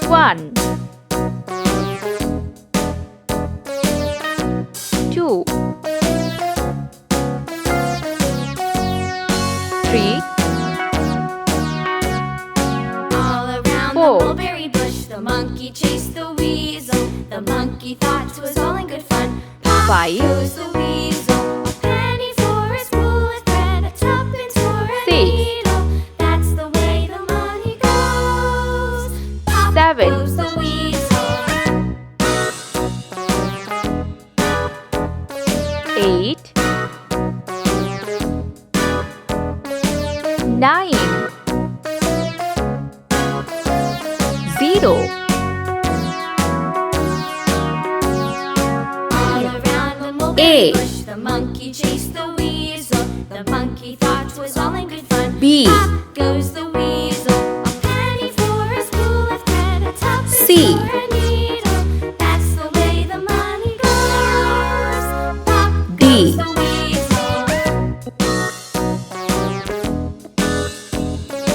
1 2 3 All around 4 the mulberry bush, the monkey chased the weasel. The monkey thought 'twas all in good fun. Pop 5 goes the weasel. A penny for a spool of thread, a tuppence for a 6 needle. That's the way the money goes. Pop 7 goes the weasel. 8 9 0 All around the mulberry 8 bush, the monkey chased the weasel. The monkey thought 'twas all in good fun. B Pop goes the weasel. A penny for a spool of thread, a tuppence C for a needle. That's the way the money goes. Pop D goes the weasel.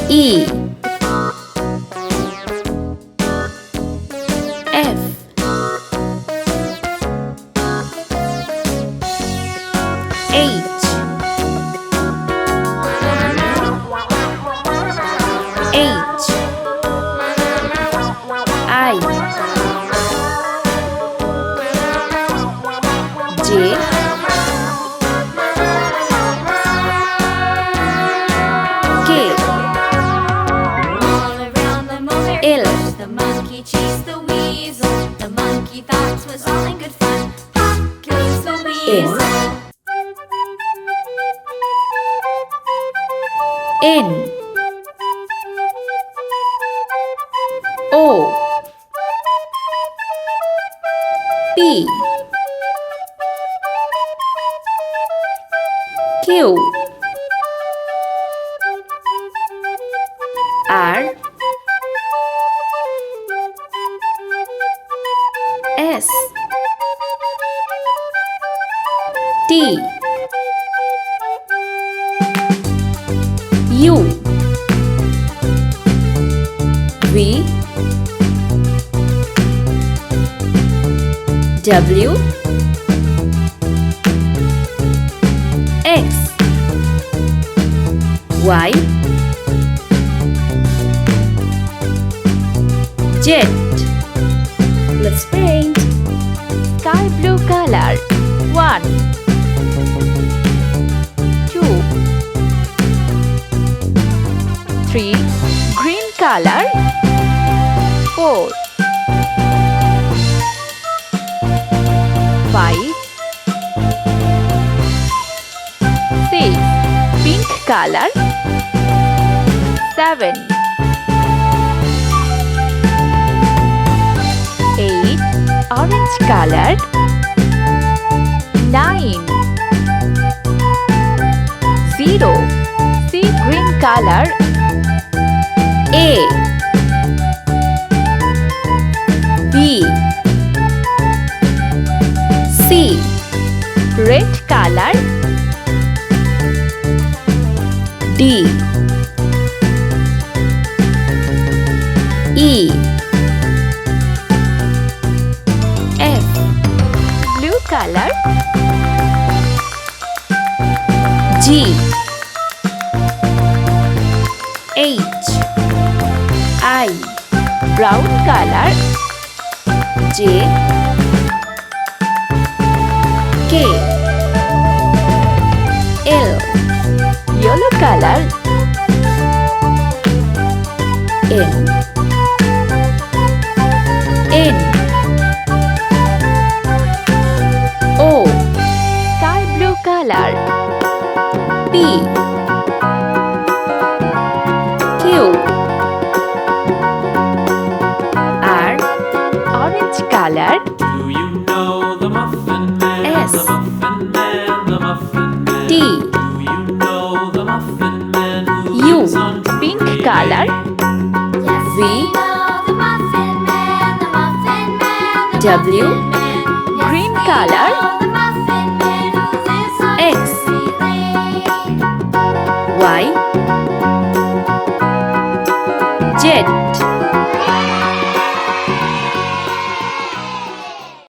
E F H H I J K All around the mulberry L bush, the monkey chased the weasel. The monkey thought 'twas all in good fun. Pop goes the weasel. N O P Q R S T U V W X Y Z. Let's paint. Sky blue color. 1 2 3 green color. 4 5 6 pink color. 7 8 orange colored. 9 0 sea green color. A B C red color. D E F blue color. G H I brown color. J K L yellow color. N O sky blue color. P Q R orange color. Do you know the Muffin Man? S The Muffin Man, the Muffin Man. T Do you know the Muffin Man who U lives on pink Drury color. Lane? Yes, V we know the Muffin Man, the Muffin Man, the W Muffin Man. Yes, green we color. know the Muffin Man who lives on X Drury Lane. Y. Jet.